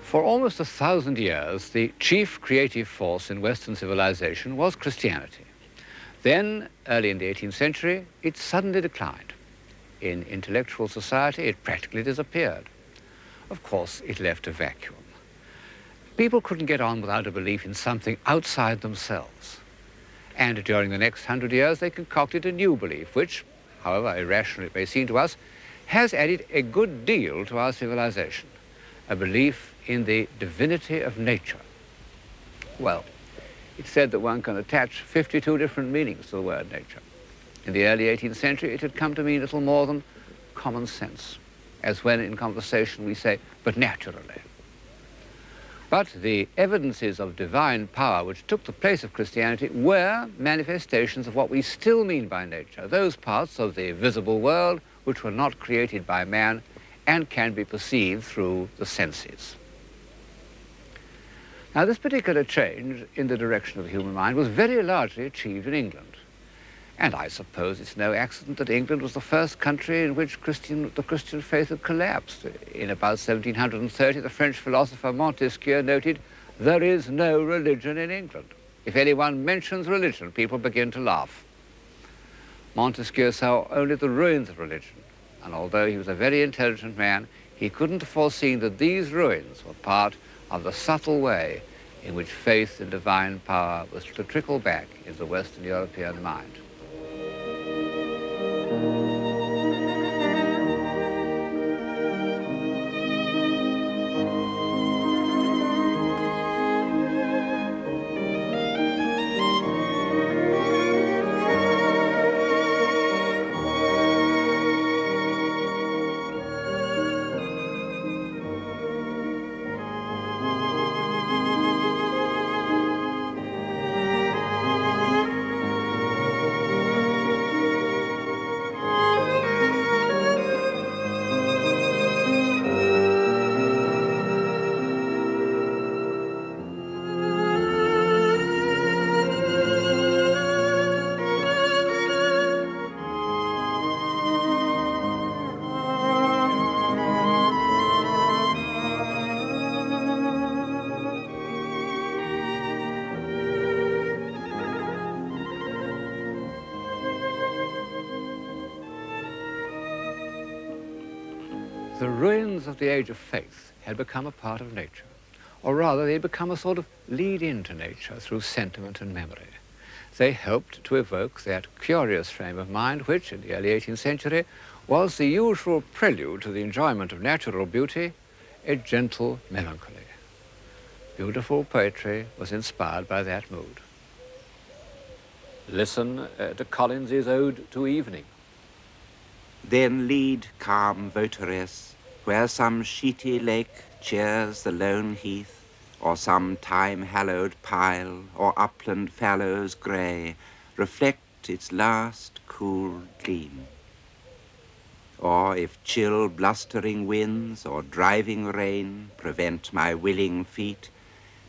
For almost 1,000 years, the chief creative force in Western civilization was Christianity. Then, early in the 18th century, it suddenly declined. In intellectual society, it practically disappeared. Of course, it left a vacuum. People couldn't get on without a belief in something outside themselves. And during the next 100 years, they concocted a new belief, which, however irrational it may seem to us, has added a good deal to our civilization. A belief in the divinity of nature. Well, it's said that one can attach 52 different meanings to the word nature. In the early 18th century, it had come to mean little more than common sense, as when in conversation we say, but naturally. But the evidences of divine power which took the place of Christianity were manifestations of what we still mean by nature, those parts of the visible world which were not created by man and can be perceived through the senses. Now, this particular change in the direction of the human mind was very largely achieved in England. And I suppose it's no accident that England was the first country in which the Christian faith had collapsed. In about 1730, the French philosopher Montesquieu noted, "There is no religion in England. If anyone mentions religion, people begin to laugh." Montesquieu saw only the ruins of religion, and although he was a very intelligent man, he couldn't have foreseen that these ruins were part of the subtle way in which faith in divine power was to trickle back into the Western European mind. The ruins of the age of faith had become a part of nature, or rather they had become a sort of lead-in to nature through sentiment and memory. They helped to evoke that curious frame of mind which, in the early 18th century, was the usual prelude to the enjoyment of natural beauty, a gentle melancholy. Beautiful poetry was inspired by that mood. Listen to Collins's Ode to Evening. Then lead, calm votaress, where some sheety lake cheers the lone heath, or some time-hallowed pile, or upland fallows grey, reflect its last cool gleam. Or if chill blustering winds or driving rain prevent my willing feet,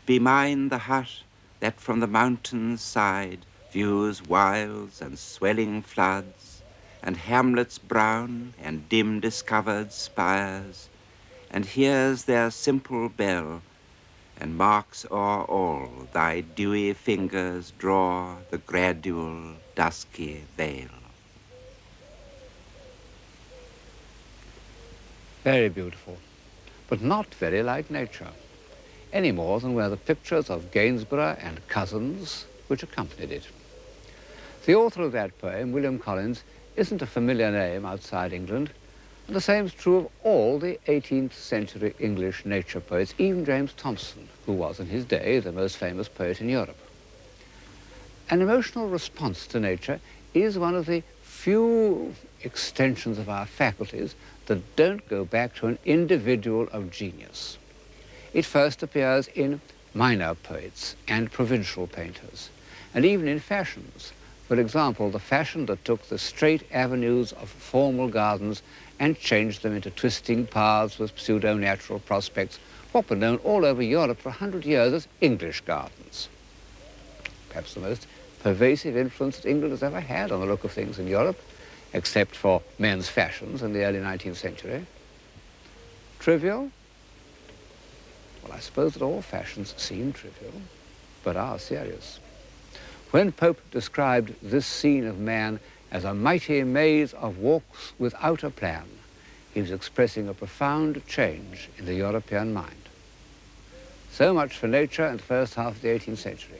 be mine the hut that from the mountain's side views wilds and swelling floods, and hamlets brown and dim-discovered spires, and hears their simple bell, and marks o'er all thy dewy fingers draw the gradual dusky veil. Very beautiful, but not very like nature, any more than were the pictures of Gainsborough and Cousins which accompanied it. The author of that poem, William Collins, isn't a familiar name outside England, and the same is true of all the 18th century English nature poets, even James Thomson, who was in his day the most famous poet in Europe. An emotional response to nature is one of the few extensions of our faculties that don't go back to an individual of genius. It first appears in minor poets and provincial painters, and even in fashions. For example, the fashion that took the straight avenues of formal gardens and changed them into twisting paths with pseudo-natural prospects, what were known all over Europe for 100 years as English gardens. Perhaps the most pervasive influence that England has ever had on the look of things in Europe, except for men's fashions in the early 19th century. Trivial? Well, I I suppose that all fashions seem trivial, but are serious. When Pope described this scene of man as a mighty maze of walks without a plan, he was expressing a profound change in the European mind. So much for nature in the first half of the 18th century.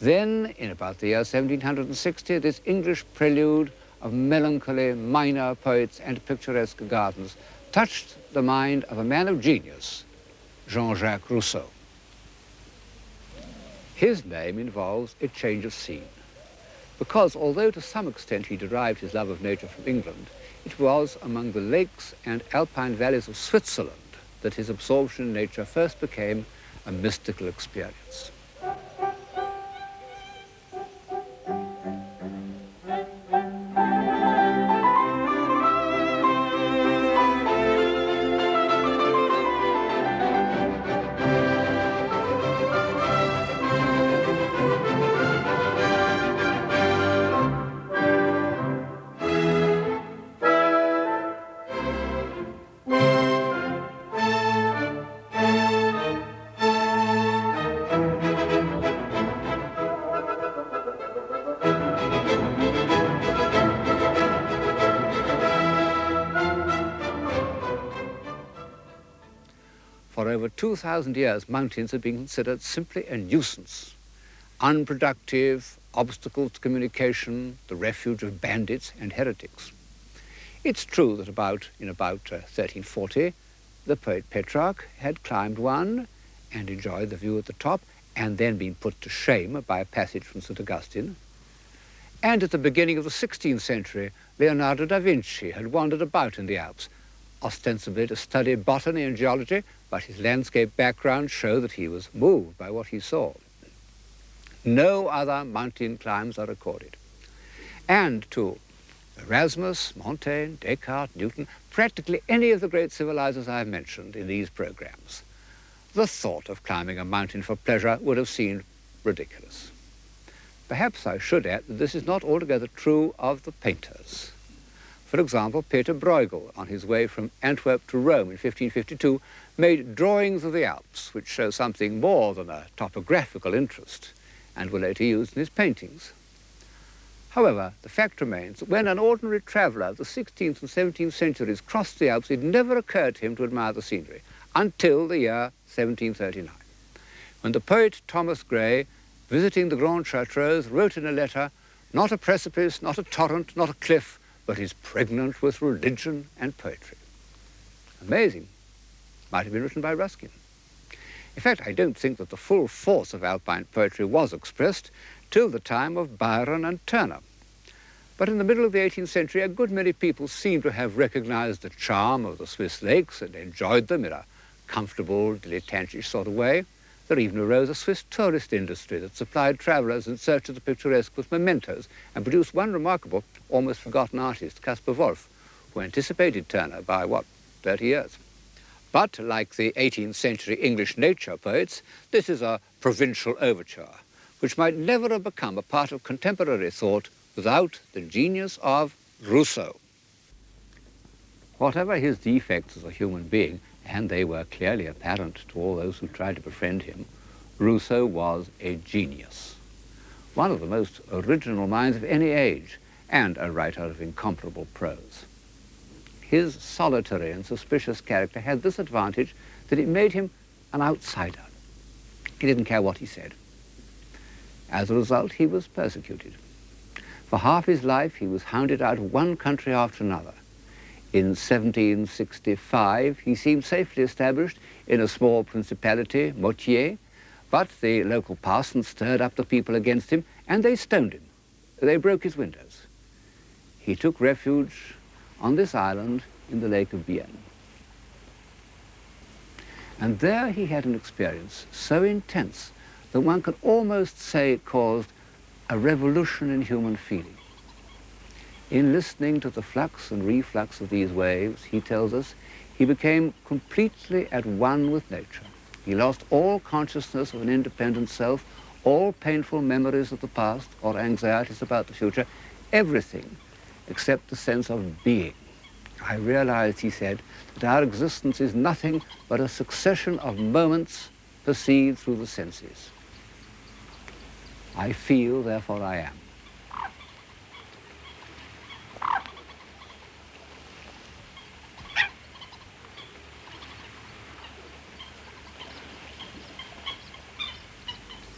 Then, in about the year 1760, this English prelude of melancholy minor poets and picturesque gardens touched the mind of a man of genius, Jean-Jacques Rousseau. His name involves a change of scene, because although to some extent he derived his love of nature from England, it was among the lakes and alpine valleys of Switzerland that his absorption in nature first became a mystical experience. For over 2,000 years, mountains have been considered simply a nuisance, unproductive, obstacles to communication, the refuge of bandits and heretics. It's true that in about 1340, the poet Petrarch had climbed one and enjoyed the view at the top, and then been put to shame by a passage from St. Augustine. And at the beginning of the 16th century, Leonardo da Vinci had wandered about in the Alps, ostensibly to study botany and geology, but his landscape background showed that he was moved by what he saw. No other mountain climbs are recorded. And to Erasmus, Montaigne, Descartes, Newton, practically any of the great civilizers I've mentioned in these programs, the thought of climbing a mountain for pleasure would have seemed ridiculous. Perhaps I should add that this is not altogether true of the painters. For example, Peter Bruegel, on his way from Antwerp to Rome in 1552, made drawings of the Alps, which show something more than a topographical interest, and were later used in his paintings. However, the fact remains that when an ordinary traveller of the 16th and 17th centuries crossed the Alps, it never occurred to him to admire the scenery, until the year 1739, when the poet Thomas Gray, visiting the Grands Chartreux, wrote in a letter, "Not a precipice, not a torrent, not a cliff, but is pregnant with religion and poetry." Amazing. Might have been written by Ruskin. In fact, I don't think that the full force of Alpine poetry was expressed till the time of Byron and Turner. But in the middle of the 18th century, a good many people seem to have recognized the charm of the Swiss lakes and enjoyed them in a comfortable, dilettantish sort of way. There even arose a Swiss tourist industry that supplied travelers in search of the picturesque with mementos and produced one remarkable, almost forgotten artist, Caspar Wolff, who anticipated Turner by, 30 years. But like the 18th century English nature poets, this is a provincial overture, which might never have become a part of contemporary thought without the genius of Rousseau. Whatever his defects as a human being, and they were clearly apparent to all those who tried to befriend him, Rousseau was a genius, one of the most original minds of any age, and a writer of incomparable prose. His solitary and suspicious character had this advantage, that it made him an outsider. He didn't care what he said. As a result, he was persecuted. For half his life, he was hounded out of one country after another. In 1765, he seemed safely established in a small principality, Motier, but the local parson stirred up the people against him, and they stoned him. They broke his windows. He took refuge on this island in the Lake of Bienne. And there he had an experience so intense that one could almost say it caused a revolution in human feeling. In listening to the flux and reflux of these waves, he tells us, he became completely at one with nature. He lost all consciousness of an independent self, all painful memories of the past or anxieties about the future, everything except the sense of being. I realized, he said, that our existence is nothing but a succession of moments perceived through the senses. I feel, therefore I am.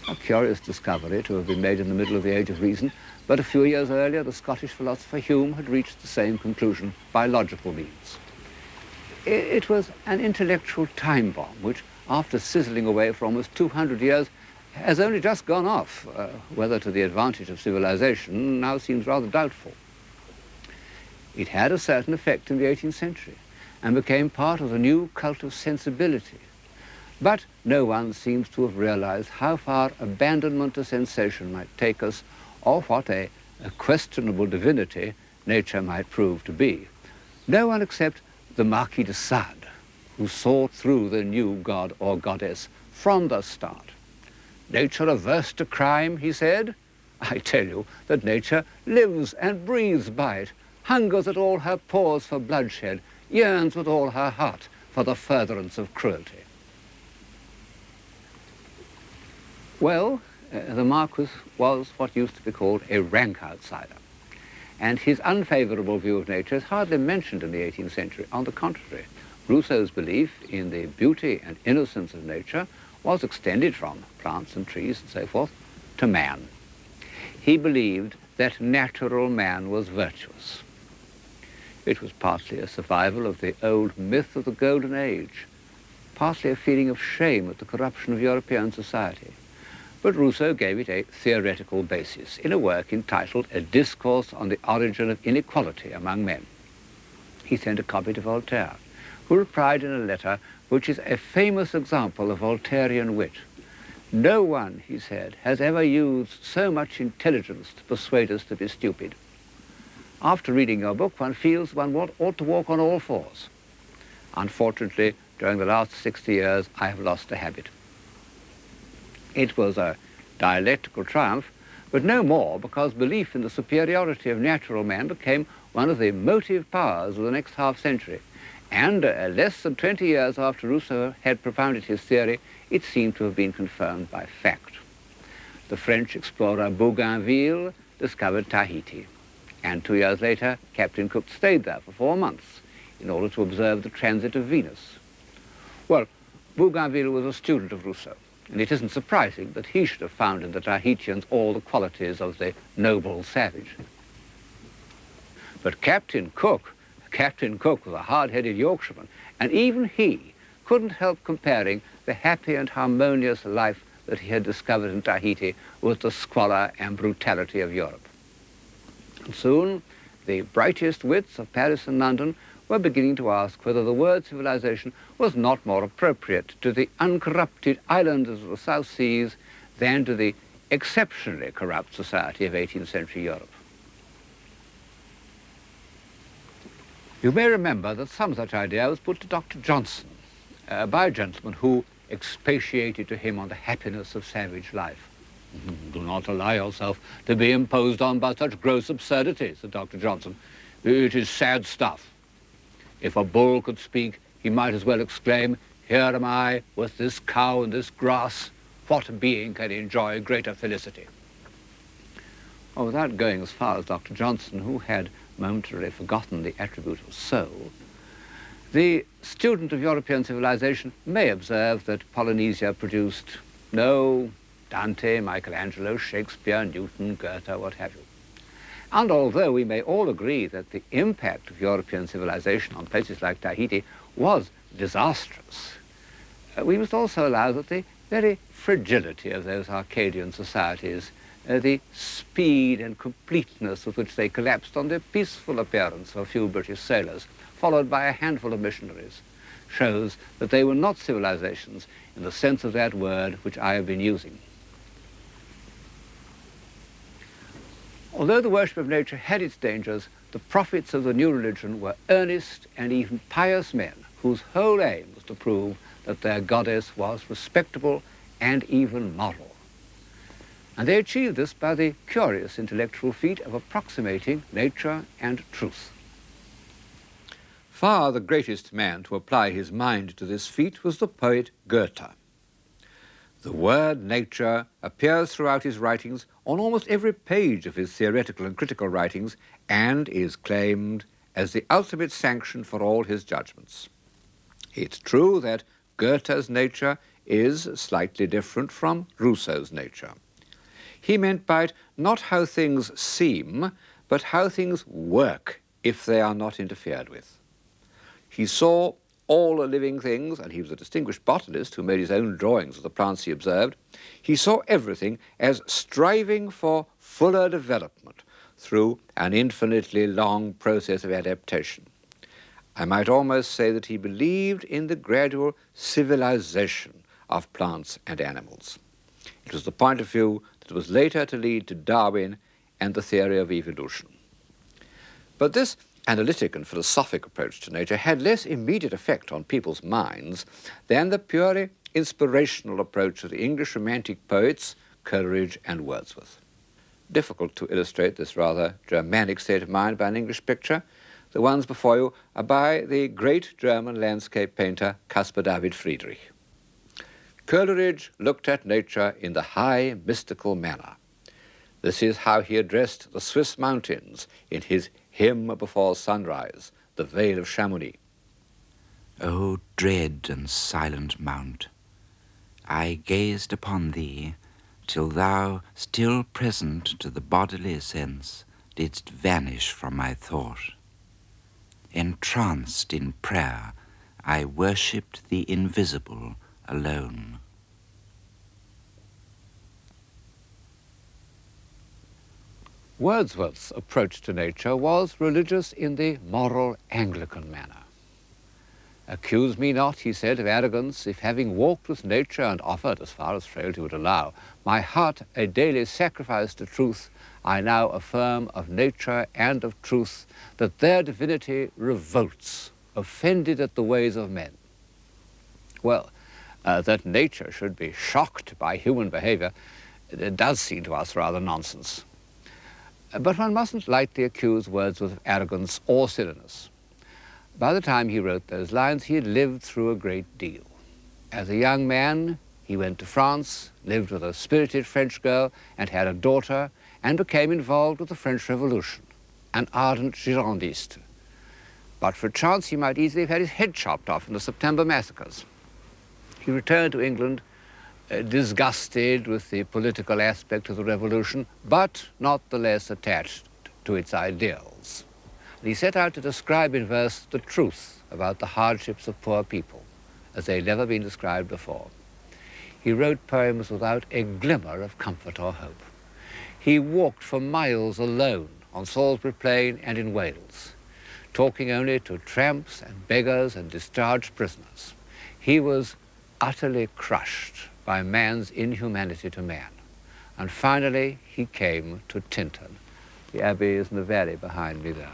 A curious discovery to have been made in the middle of the Age of Reason, but a few years earlier the Scottish philosopher Hume had reached the same conclusion by logical means. It was an intellectual time bomb which, after sizzling away for almost 200 years, has only just gone off. Whether to the advantage of civilization now seems rather doubtful. It had a certain effect in the 18th century and became part of the new cult of sensibility. But no one seems to have realized how far abandonment to sensation might take us, or what a questionable divinity nature might prove to be. No one except the Marquis de Sade, who saw through the new god or goddess from the start. Nature averse to crime, he said. I tell you that nature lives and breathes by it, hungers at all her pores for bloodshed, yearns with all her heart for the furtherance of cruelty. Well, the Marquis was what used to be called a rank outsider, and his unfavourable view of nature is hardly mentioned in the 18th century. On the contrary, Rousseau's belief in the beauty and innocence of nature was extended from plants and trees and so forth to man. He believed that natural man was virtuous. It was partly a survival of the old myth of the Golden Age, partly a feeling of shame at the corruption of European society. But Rousseau gave it a theoretical basis in a work entitled A Discourse on the Origin of Inequality Among Men. He sent a copy to Voltaire, who replied in a letter which is a famous example of Voltairean wit. No one, he said, has ever used so much intelligence to persuade us to be stupid. After reading your book, one feels one ought to walk on all fours. Unfortunately, during the last 60 years, I have lost the habit. It was a dialectical triumph, but no more, because belief in the superiority of natural man became one of the motive powers of the next half-century. And less than 20 years after Rousseau had propounded his theory, it seemed to have been confirmed by fact. The French explorer Bougainville discovered Tahiti, and 2 years later, Captain Cook stayed there for 4 months in order to observe the transit of Venus. Well, Bougainville was a student of Rousseau, and it isn't surprising that he should have found in the Tahitians all the qualities of the noble savage. But Captain Cook was a hard-headed Yorkshireman, and even he couldn't help comparing the happy and harmonious life that he had discovered in Tahiti with the squalor and brutality of Europe. And soon, the brightest wits of Paris and London were beginning to ask whether the word civilization was not more appropriate to the uncorrupted islanders of the South Seas than to the exceptionally corrupt society of 18th century Europe. You may remember that some such idea was put to Dr. Johnson by a gentleman who expatiated to him on the happiness of savage life. Do not allow yourself to be imposed on by such gross absurdities, said Dr. Johnson. It is sad stuff. If a bull could speak, he might as well exclaim, "Here am I with this cow and this grass. What being can enjoy greater felicity?" Well, without going as far as Dr. Johnson, who had momentarily forgotten the attribute of soul, the student of European civilization may observe that Polynesia produced no Dante, Michelangelo, Shakespeare, Newton, Goethe, what have you. And although we may all agree that the impact of European civilization on places like Tahiti was disastrous, we must also allow that the very fragility of those Arcadian societies, the speed and completeness with which they collapsed on the peaceful appearance of a few British sailors, followed by a handful of missionaries, shows that they were not civilizations in the sense of that word which I have been using. Although the worship of nature had its dangers, the prophets of the new religion were earnest and even pious men whose whole aim was to prove that their goddess was respectable and even moral. And they achieved this by the curious intellectual feat of approximating nature and truth. Far the greatest man to apply his mind to this feat was the poet Goethe. The word nature appears throughout his writings on almost every page of his theoretical and critical writings and is claimed as the ultimate sanction for all his judgments. It's true that Goethe's nature is slightly different from Rousseau's nature. He meant by it not how things seem, but how things work if they are not interfered with. He saw all the living things, and he was a distinguished botanist who made his own drawings of the plants he observed. He saw everything as striving for fuller development through an infinitely long process of adaptation. I might almost say that he believed in the gradual civilization of plants and animals. It was the point of view that was later to lead to Darwin and the theory of evolution. But this analytic and philosophic approach to nature had less immediate effect on people's minds than the purely inspirational approach of the English Romantic poets Coleridge and Wordsworth. Difficult to illustrate this rather Germanic state of mind by an English picture. The ones before you are by the great German landscape painter Caspar David Friedrich. Coleridge looked at nature in the high, mystical manner. This is how he addressed the Swiss mountains in his Hymn Before Sunrise, the Vale of Chamonix. O dread and silent mount, I gazed upon thee till thou, still present to the bodily sense, didst vanish from my thought. Entranced in prayer, I worshipped the invisible alone. Wordsworth's approach to nature was religious in the moral Anglican manner. Accuse me not, he said, of arrogance, if having walked with nature and offered, as far as frailty would allow, my heart a daily sacrifice to truth, I now affirm of nature and of truth that their divinity revolts, offended at the ways of men. Well, that nature should be shocked by human behavior, it does seem to us rather nonsense. But one mustn't lightly accuse Wordsworth of arrogance or silliness. By the time he wrote those lines, he had lived through a great deal. As a young man, he went to France, lived with a spirited French girl, and had a daughter, and became involved with the French Revolution, an ardent Girondist. But for chance, he might easily have had his head chopped off in the September massacres. He returned to England, disgusted with the political aspect of the revolution, but not the less attached to its ideals. And he set out to describe in verse the truth about the hardships of poor people, as they had never been described before. He wrote poems without a glimmer of comfort or hope. He walked for miles alone on Salisbury Plain and in Wales, talking only to tramps and beggars and discharged prisoners. He was utterly crushed by man's inhumanity to man. And finally, he came to Tintern. The abbey is in the valley behind me there.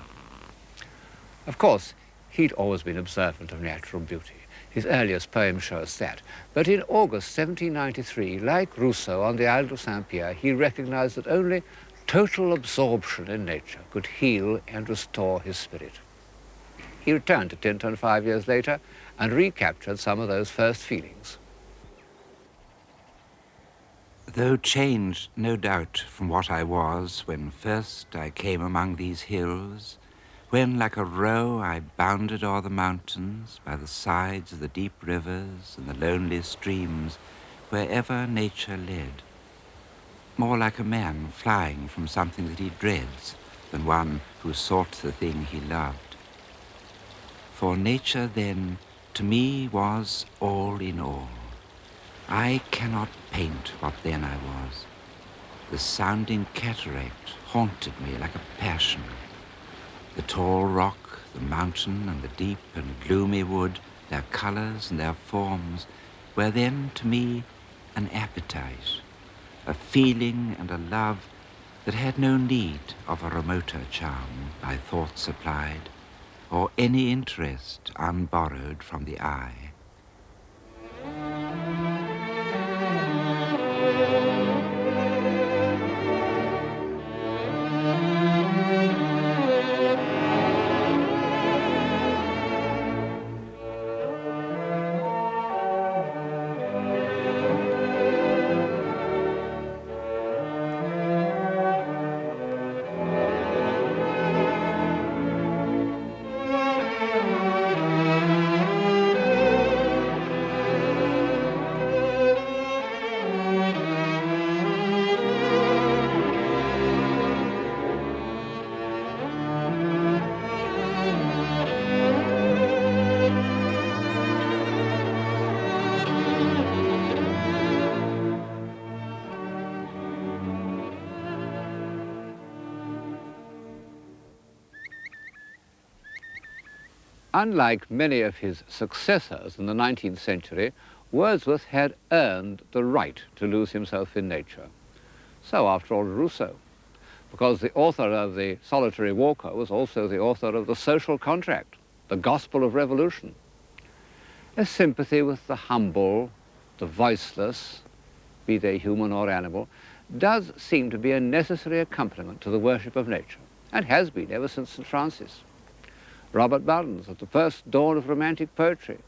Of course, he'd always been observant of natural beauty. His earliest poems show us that. But in August 1793, like Rousseau on the Isle of Saint-Pierre, he recognized that only total absorption in nature could heal and restore his spirit. He returned to Tintern 5 years later and recaptured some of those first feelings. Though changed, no doubt, from what I was when first I came among these hills, when like a roe I bounded o'er the mountains, by the sides of the deep rivers and the lonely streams, wherever nature led, more like a man flying from something that he dreads than one who sought the thing he loved. For nature then to me was all in all. I cannot paint what then I was. The sounding cataract haunted me like a passion. The tall rock, the mountain, and the deep and gloomy wood, their colors and their forms, were then to me an appetite, a feeling and a love that had no need of a remoter charm by thought supplied, or any interest unborrowed from the eye. Unlike many of his successors in the 19th century, Wordsworth had earned the right to lose himself in nature. So, after all, Rousseau, because the author of The Solitary Walker was also the author of The Social Contract, the Gospel of Revolution. A sympathy with the humble, the voiceless, be they human or animal, does seem to be a necessary accompaniment to the worship of nature, and has been ever since St. Francis. Robert Burns, at the first dawn of romantic poetry,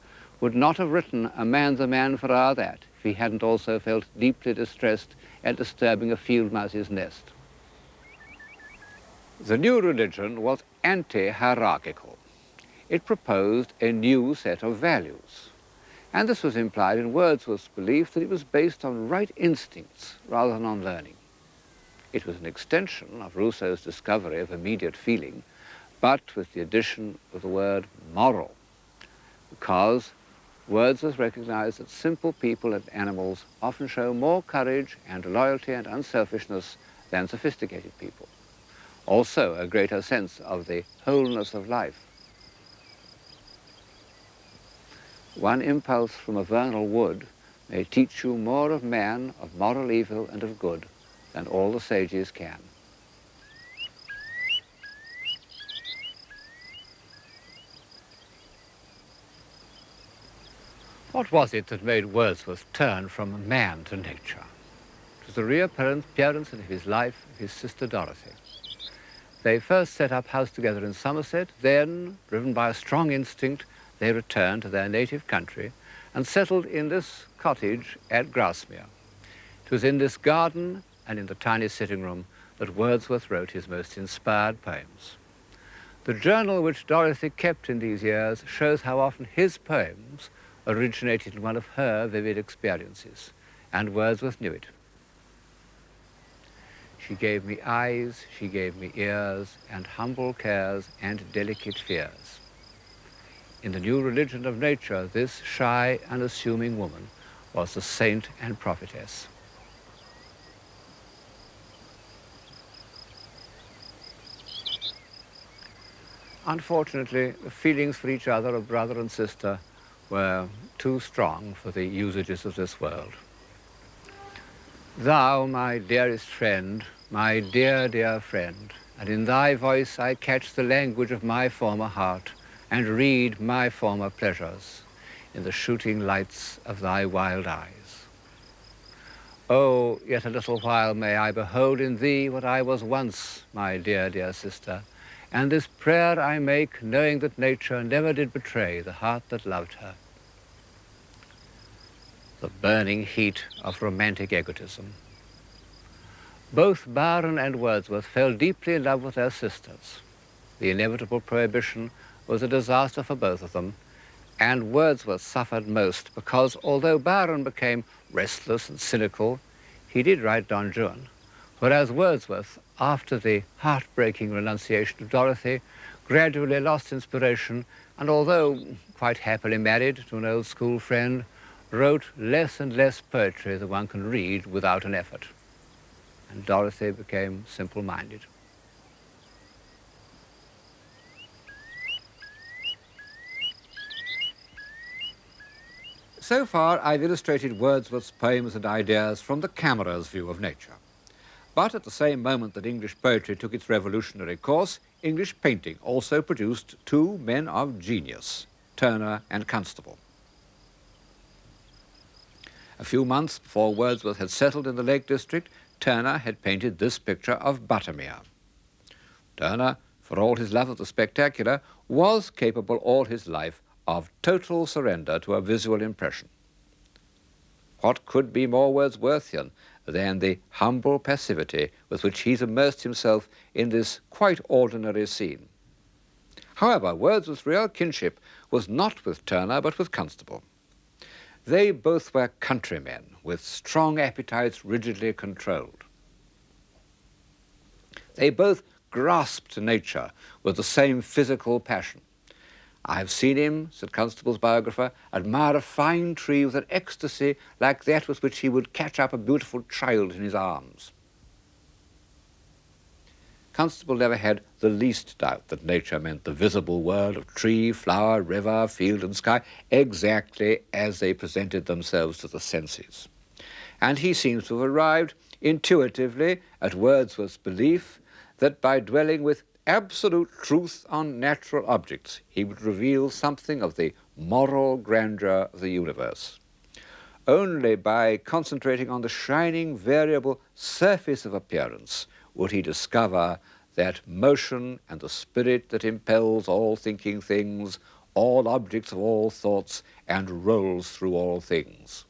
would not have written "A man's a man for a' that" if he hadn't also felt deeply distressed at disturbing a field mouse's nest. The new religion was anti-hierarchical. It proposed a new set of values, and this was implied in Wordsworth's belief that it was based on right instincts rather than on learning. It was an extension of Rousseau's discovery of immediate feeling, but with the addition of the word moral, because Wordsworth recognized that simple people and animals often show more courage and loyalty and unselfishness than sophisticated people. Also, a greater sense of the wholeness of life. One impulse from a vernal wood may teach you more of man, of moral evil and of good, than all the sages can. What was it that made Wordsworth turn from man to nature? It was the reappearance in his life of his sister Dorothy. They first set up house together in Somerset, then, driven by a strong instinct, they returned to their native country and settled in this cottage at Grasmere. It was in this garden and in the tiny sitting room that Wordsworth wrote his most inspired poems. The journal which Dorothy kept in these years shows how often his poems originated in one of her vivid experiences, and Wordsworth knew it. She gave me eyes, she gave me ears, and humble cares and delicate fears. In the new religion of nature, this shy, unassuming woman was the saint and prophetess. Unfortunately, the feelings for each other of brother and sister were too strong for the usages of this world. Thou, my dearest friend, my dear, dear friend, and in thy voice I catch the language of my former heart and read my former pleasures in the shooting lights of thy wild eyes. Oh, yet a little while may I behold in thee what I was once, my dear, dear sister, and this prayer I make, knowing that nature never did betray the heart that loved her. The burning heat of romantic egotism. Both Byron and Wordsworth fell deeply in love with their sisters. The inevitable prohibition was a disaster for both of them, and Wordsworth suffered most because although Byron became restless and cynical, he did write Don Juan, whereas Wordsworth, after the heartbreaking renunciation of Dorothy, gradually lost inspiration and, although quite happily married to an old school friend, wrote less and less poetry that one can read without an effort. And Dorothy became simple-minded. So far, I've illustrated Wordsworth's poems and ideas from the camera's view of nature. But at the same moment that English poetry took its revolutionary course, English painting also produced two men of genius, Turner and Constable. A few months before Wordsworth had settled in the Lake District, Turner had painted this picture of Buttermere. Turner, for all his love of the spectacular, was capable all his life of total surrender to a visual impression. What could be more Wordsworthian than the humble passivity with which he's immersed himself in this quite ordinary scene? However, Wordsworth's real kinship was not with Turner, but with Constable. They both were countrymen with strong appetites rigidly controlled. They both grasped nature with the same physical passion. I have seen him, said Constable's biographer, admire a fine tree with an ecstasy like that with which he would catch up a beautiful child in his arms. Constable never had the least doubt that nature meant the visible world of tree, flower, river, field and sky, exactly as they presented themselves to the senses. And he seems to have arrived intuitively at Wordsworth's belief that by dwelling with absolute truth on natural objects, he would reveal something of the moral grandeur of the universe. Only by concentrating on the shining, variable surface of appearance would he discover that motion and the spirit that impels all thinking things, all objects of all thoughts, and rolls through all things.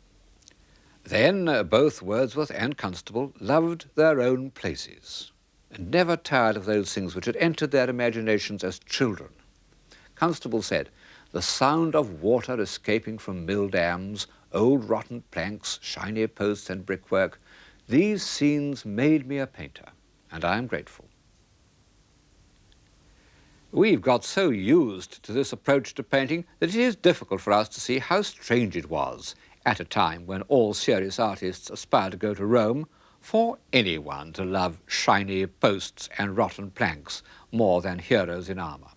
Then both Wordsworth and Constable loved their own places, and never tired of those things which had entered their imaginations as children. Constable said, "The sound of water escaping from mill dams, old rotten planks, shiny posts and brickwork, these scenes made me a painter, and I am grateful." We've got so used to this approach to painting that it is difficult for us to see how strange it was, at a time when all serious artists aspire to go to Rome, for anyone to love shiny posts and rotten planks more than heroes in armour.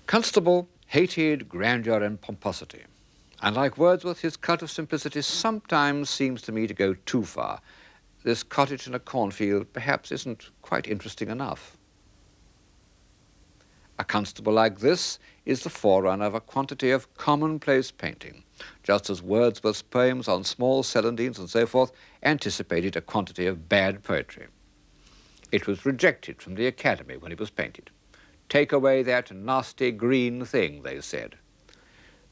Constable hated grandeur and pomposity, and like Wordsworth, his cult of simplicity sometimes seems to me to go too far. This cottage in a cornfield perhaps isn't quite interesting enough. A constable like this is the forerunner of a quantity of commonplace painting, just as Wordsworth's poems on small celandines and so forth anticipated a quantity of bad poetry. It was rejected from the Academy when it was painted. "Take away that nasty green thing," they said.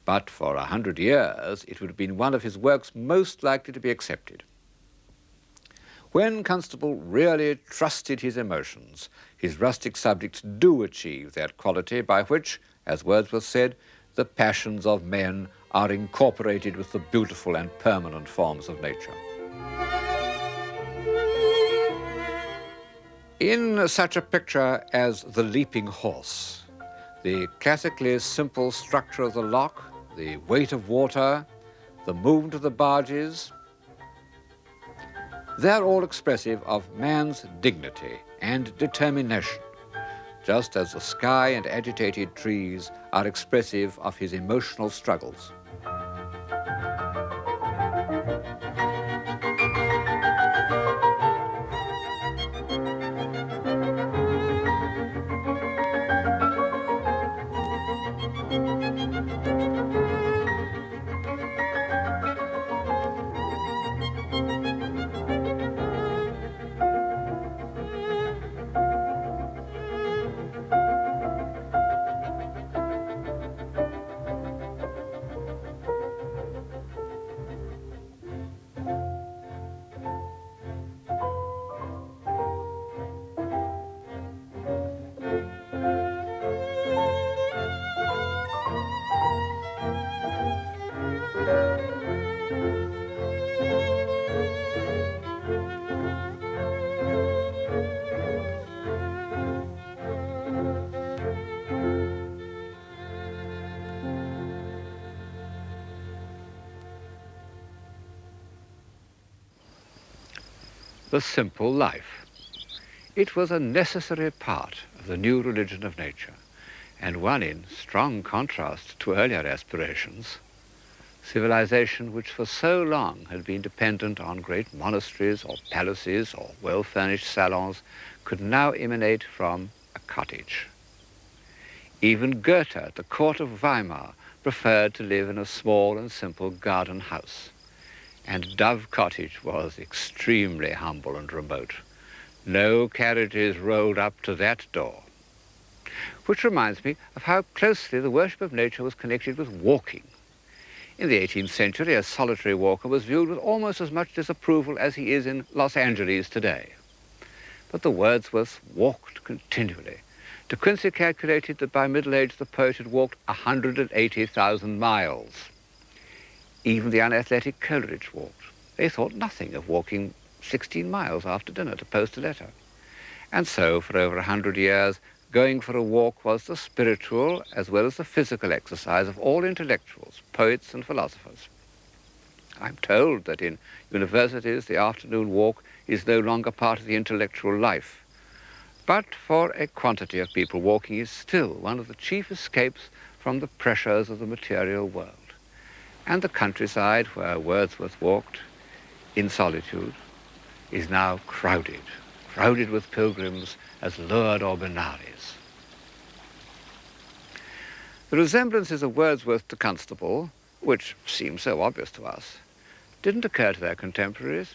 But for 100 years, it would have been one of his works most likely to be accepted. When Constable really trusted his emotions, his rustic subjects do achieve that quality by which, as Wordsworth said, the passions of men are incorporated with the beautiful and permanent forms of nature. In such a picture as The Leaping Horse, the classically simple structure of the lock, the weight of water, the movement of the barges, they're all expressive of man's dignity and determination, just as the sky and agitated trees are expressive of his emotional struggles. The simple life. It was a necessary part of the new religion of nature, and one in strong contrast to earlier aspirations. Civilization, which for so long had been dependent on great monasteries or palaces or well-furnished salons, could now emanate from a cottage. Even Goethe at the court of Weimar preferred to live in a small and simple garden house. And Dove Cottage was extremely humble and remote. No carriages rolled up to that door. Which reminds me of how closely the worship of nature was connected with walking. In the 18th century, a solitary walker was viewed with almost as much disapproval as he is in Los Angeles today. But the Wordsworths walked continually. De Quincey calculated that by middle age the poet had walked 180,000 miles. Even the unathletic Coleridge walked. They thought nothing of walking 16 miles after dinner to post a letter. And so, for over 100 years, going for a walk was the spiritual as well as the physical exercise of all intellectuals, poets and philosophers. I'm told that in universities the afternoon walk is no longer part of the intellectual life. but for a quantity of people, walking is still one of the chief escapes from the pressures of the material world. And the countryside where Wordsworth walked in solitude is now crowded with pilgrims as lured Benares. The resemblances of Wordsworth to Constable, which seem so obvious to us, didn't occur to their contemporaries,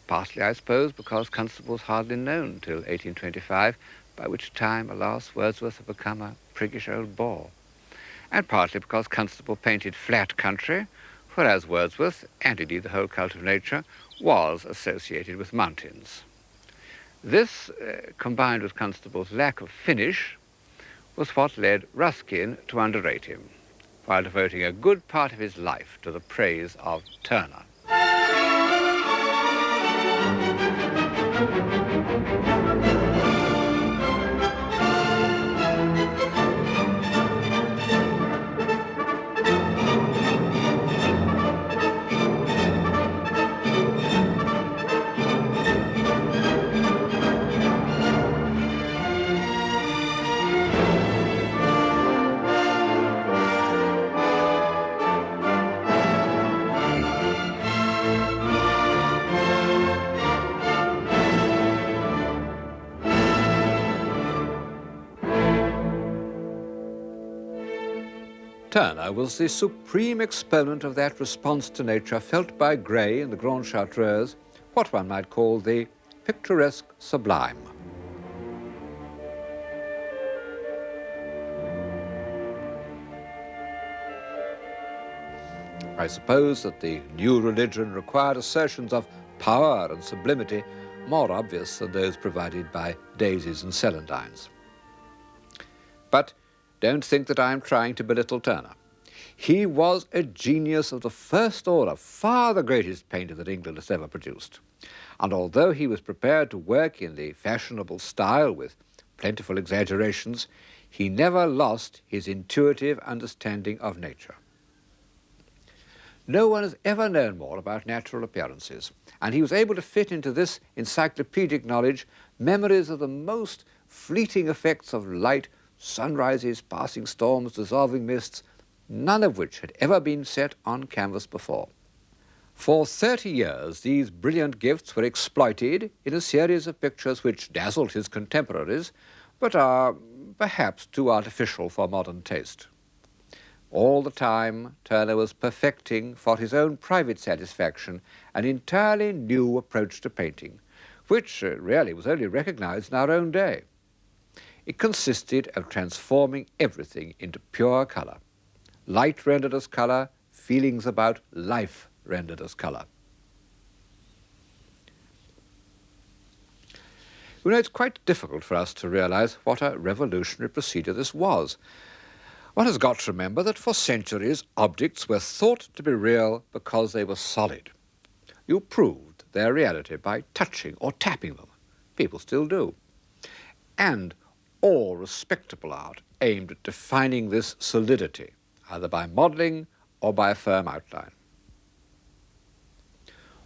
partly, I suppose, because Constable was hardly known till 1825, by which time, alas, Wordsworth had become a priggish old bore, and partly because Constable painted flat country, whereas Wordsworth, and indeed the whole cult of nature, was associated with mountains. This, combined with Constable's lack of finish, was what led Ruskin to underrate him, while devoting a good part of his life to the praise of Turner. Turner was the supreme exponent of that response to nature felt by Gray in the Grande Chartreuse, what one might call the picturesque sublime. I suppose that the new religion required assertions of power and sublimity more obvious than those provided by daisies and celandines. But don't think that I am trying to belittle Turner. He was a genius of the first order, far the greatest painter that England has ever produced. And although he was prepared to work in the fashionable style with plentiful exaggerations, he never lost his intuitive understanding of nature. No one has ever known more about natural appearances, and he was able to fit into this encyclopedic knowledge memories of the most fleeting effects of light, sunrises, passing storms, dissolving mists, none of which had ever been set on canvas before. For 30 years, these brilliant gifts were exploited in a series of pictures which dazzled his contemporaries, but are perhaps too artificial for modern taste. All the time, Turner was perfecting, for his own private satisfaction, an entirely new approach to painting, which really was only recognized in our own day. It consisted of transforming everything into pure color. Light rendered as color, feelings about life rendered as color. You know, it's quite difficult for us to realize what a revolutionary procedure this was. One has got to remember that for centuries, objects were thought to be real because they were solid. You proved their reality by touching or tapping them. People still do. And all respectable art aimed at defining this solidity, either by modelling or by a firm outline.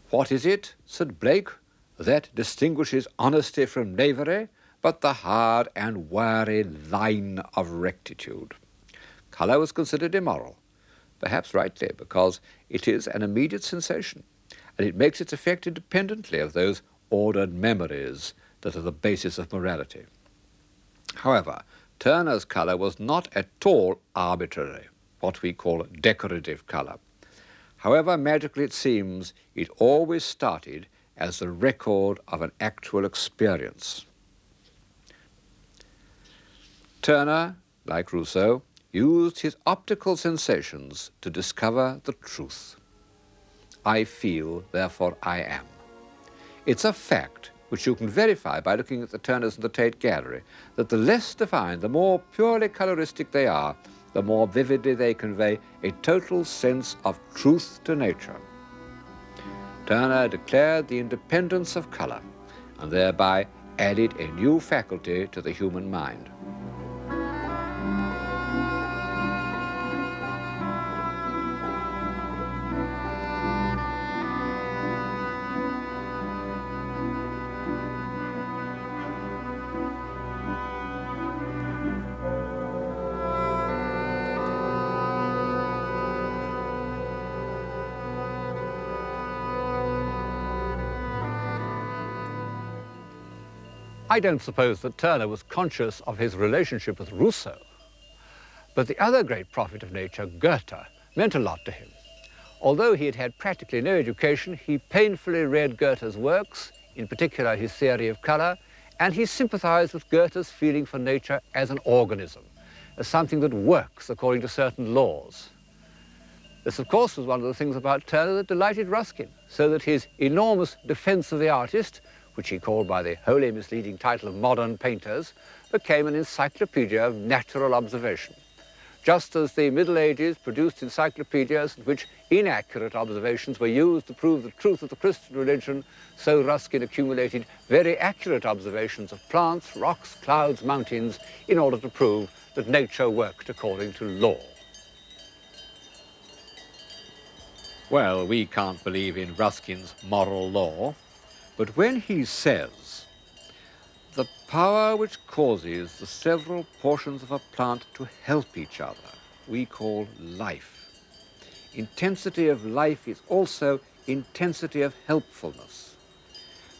What is it, said Blake, that distinguishes honesty from knavery, but the hard and wary line of rectitude? Colour was considered immoral, perhaps rightly, because it is an immediate sensation, and it makes its effect independently of those ordered memories that are the basis of morality. However, Turner's colour was not at all arbitrary, what we call decorative colour. However magical it seems, it always started as the record of an actual experience. Turner, like Rousseau, used his optical sensations to discover the truth. I feel, therefore I am. It's a fact which you can verify by looking at the Turners in the Tate Gallery, that the less defined, the more purely coloristic they are, the more vividly they convey a total sense of truth to nature. Turner declared the independence of colour, and thereby added a new faculty to the human mind. I don't suppose that Turner was conscious of his relationship with Rousseau, but the other great prophet of nature, Goethe, meant a lot to him. Although he had had practically no education, he painfully read Goethe's works, in particular his theory of colour, and he sympathized with Goethe's feeling for nature as an organism, as something that works according to certain laws. This, of course, was one of the things about Turner that delighted Ruskin, so that his enormous defence of the artist, which he called by the wholly misleading title of Modern Painters, became an encyclopedia of natural observation. Just as the Middle Ages produced encyclopedias in which inaccurate observations were used to prove the truth of the Christian religion, so Ruskin accumulated very accurate observations of plants, rocks, clouds, mountains, in order to prove that nature worked according to law. Well, we can't believe in Ruskin's moral law, but when he says, "The power which causes the several portions of a plant to help each other, we call life. Intensity of life is also intensity of helpfulness.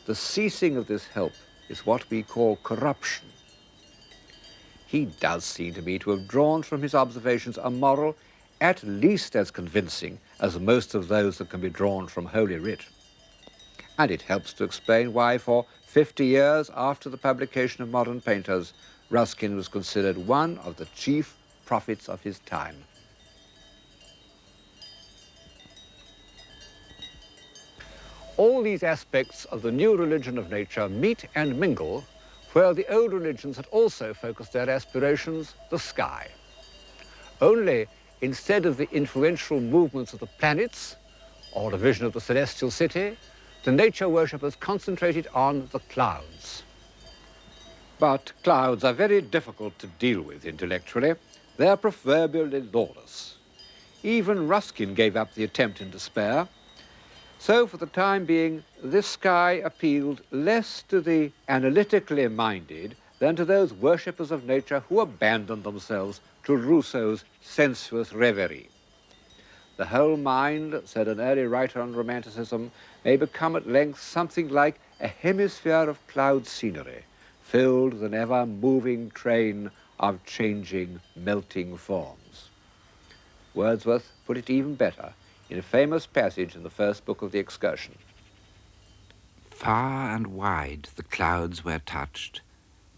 The ceasing of this help is what we call corruption." He does seem to me to have drawn from his observations a moral at least as convincing as most of those that can be drawn from Holy Writ. And it helps to explain why for 50 years after the publication of Modern Painters, Ruskin was considered one of the chief prophets of his time. All these aspects of the new religion of nature meet and mingle where the old religions had also focused their aspirations, the sky. Only instead of the influential movements of the planets or a vision of the celestial city, the nature worshippers concentrated on the clouds. But clouds are very difficult to deal with intellectually. They're proverbially lawless. Even Ruskin gave up the attempt in despair. So for the time being, this sky appealed less to the analytically minded than to those worshippers of nature who abandoned themselves to Rousseau's sensuous reverie. The whole mind, said an early writer on Romanticism, may become at length something like a hemisphere of cloud scenery, filled with an ever-moving train of changing, melting forms. Wordsworth put it even better in a famous passage in the first book of the Excursion. Far and wide the clouds were touched,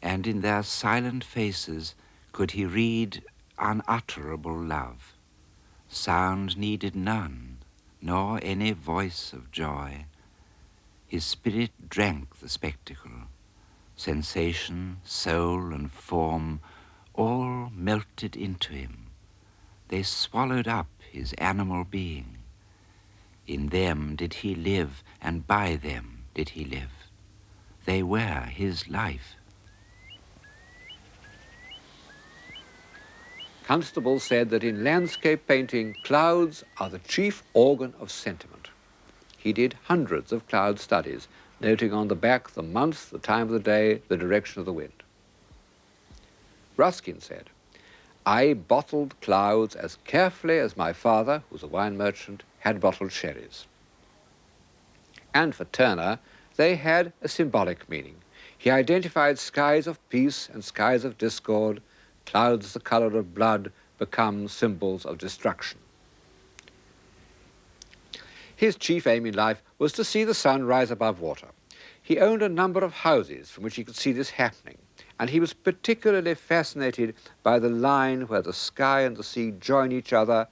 and in their silent faces could he read unutterable love. Sound needed none, nor any voice of joy. His spirit drank the spectacle. Sensation, soul, and form all melted into him. They swallowed up his animal being. In them did he live, and by them did he live. They were his life. Constable said that in landscape painting, clouds are the chief organ of sentiment. He did hundreds of cloud studies, noting on the back the month, the time of the day, the direction of the wind. Ruskin said, "I bottled clouds as carefully as my father, who was a wine merchant, had bottled sherries." And for Turner, they had a symbolic meaning. He identified skies of peace and skies of discord. Clouds the color of blood become symbols of destruction. His chief aim in life was to see the sun rise above water. He owned a number of houses from which he could see this happening, and he was particularly fascinated by the line where the sky and the sea join each other,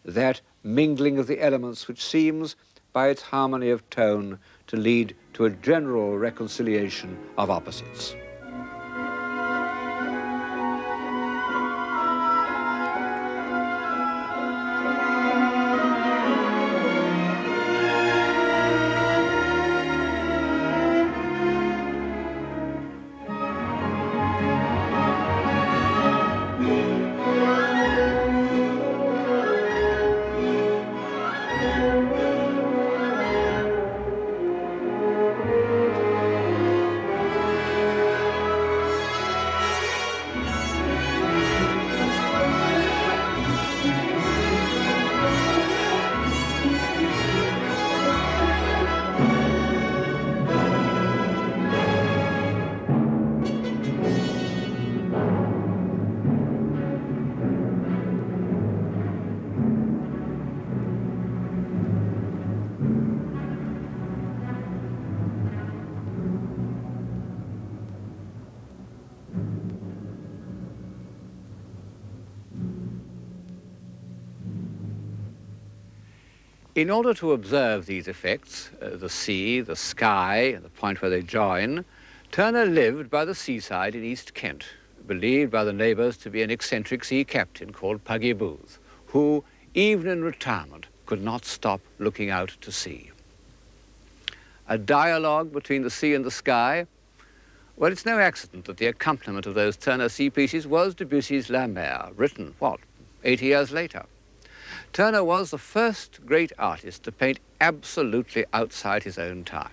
that mingling of the elements which seems, by its harmony of tone, to lead to a general reconciliation of opposites. In order to observe these effects, the sea, the sky, and the point where they join, Turner lived by the seaside in East Kent, believed by the neighbours to be an eccentric sea captain called Puggy Booth, who, even in retirement, could not stop looking out to sea. A dialogue between the sea and the sky. Well, it's no accident that the accompaniment of those Turner sea pieces was Debussy's La Mer, written, 80 years later. Turner was the first great artist to paint absolutely outside his own time.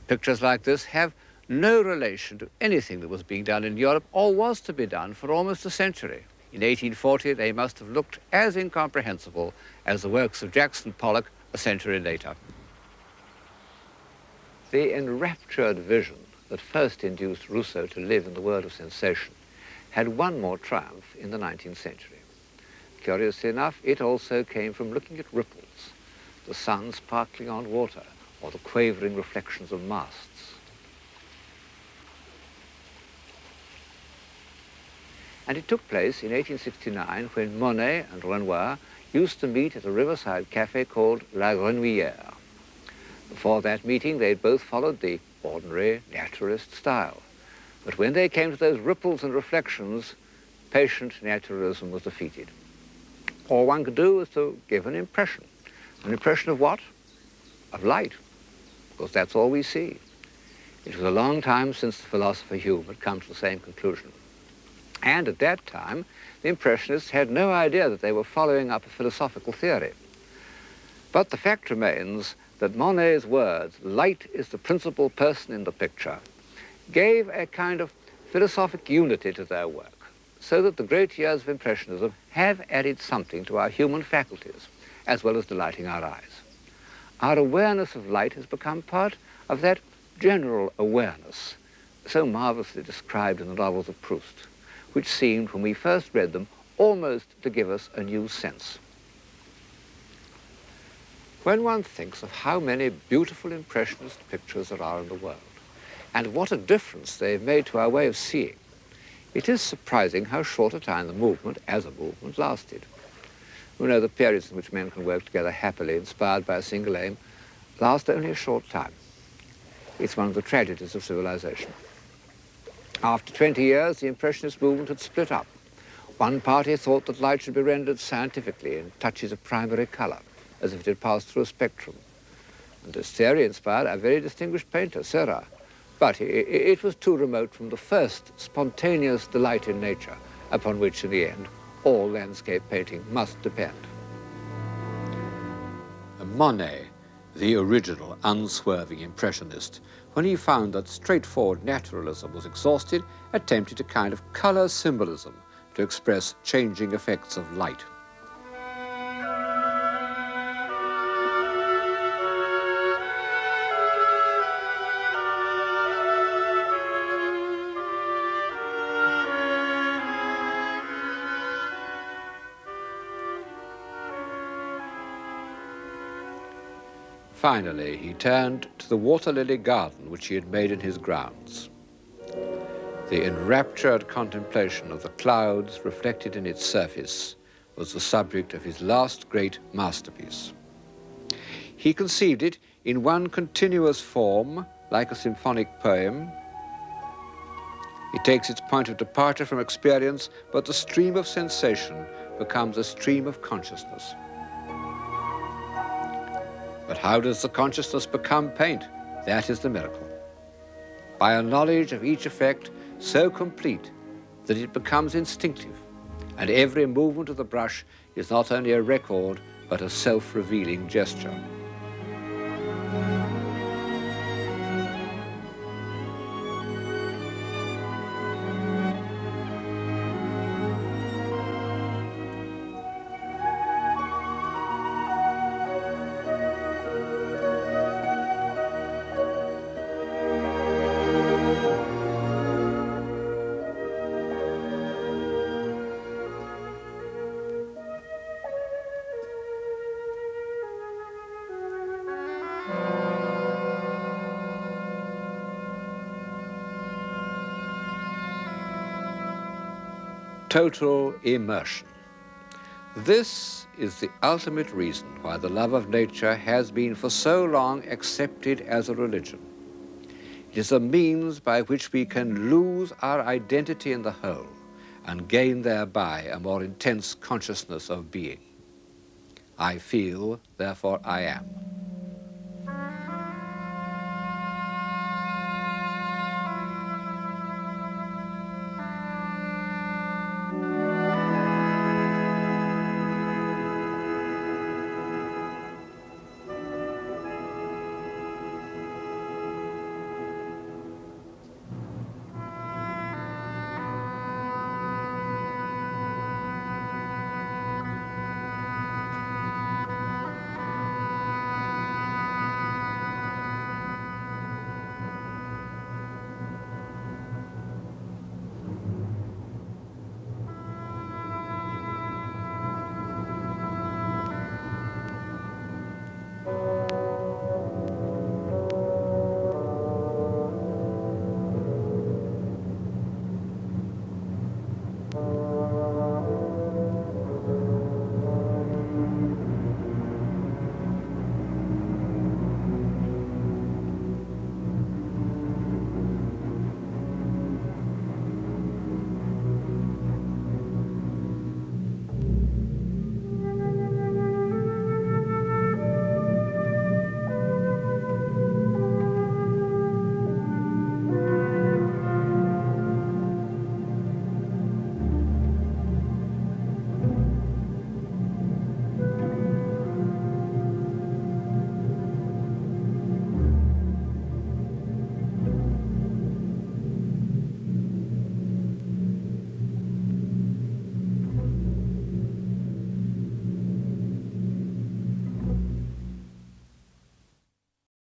Pictures like this have no relation to anything that was being done in Europe or was to be done for almost a century. In 1840, they must have looked as incomprehensible as the works of Jackson Pollock a century later. The enraptured vision that first induced Rousseau to live in the world of sensation had one more triumph in the 19th century. Curiously enough, it also came from looking at ripples, the sun sparkling on water, or the quavering reflections of masts. And it took place in 1869 when Monet and Renoir used to meet at a riverside cafe called La Grenouillère. Before that meeting, they'd both followed the ordinary naturalist style. But when they came to those ripples and reflections, patient naturalism was defeated. All one could do was to give an impression. An impression of what? Of light, because that's all we see. It was a long time since the philosopher Hume had come to the same conclusion. And at that time, the Impressionists had no idea that they were following up a philosophical theory. But the fact remains that Monet's words, light is the principal person in the picture, gave a kind of philosophic unity to their work, so that the great years of Impressionism have added something to our human faculties, as well as delighting our eyes. Our awareness of light has become part of that general awareness, so marvelously described in the novels of Proust, which seemed, when we first read them, almost to give us a new sense. When one thinks of how many beautiful Impressionist pictures there are in the world, and what a difference they've made to our way of seeing, it is surprising how short a time the movement, as a movement, lasted. We know the periods in which men can work together happily, inspired by a single aim, last only a short time. It's one of the tragedies of civilization. After 20 years, the Impressionist movement had split up. One party thought that light should be rendered scientifically in touches of primary color, as if it had passed through a spectrum. And this theory inspired a very distinguished painter, Seurat. But it was too remote from the first spontaneous delight in nature, upon which, in the end, all landscape painting must depend. Monet, the original unswerving Impressionist, when he found that straightforward naturalism was exhausted, attempted a kind of color symbolism to express changing effects of light. Finally, he turned to the water-lily garden which he had made in his grounds. The enraptured contemplation of the clouds reflected in its surface was the subject of his last great masterpiece. He conceived it in one continuous form, like a symphonic poem. It takes its point of departure from experience, but the stream of sensation becomes a stream of consciousness. But how does the consciousness become paint? That is the miracle. By a knowledge of each effect so complete that it becomes instinctive, and every movement of the brush is not only a record, but a self-revealing gesture. Total immersion. This is the ultimate reason why the love of nature has been for so long accepted as a religion. It is a means by which we can lose our identity in the whole and gain thereby a more intense consciousness of being. I feel, therefore I am.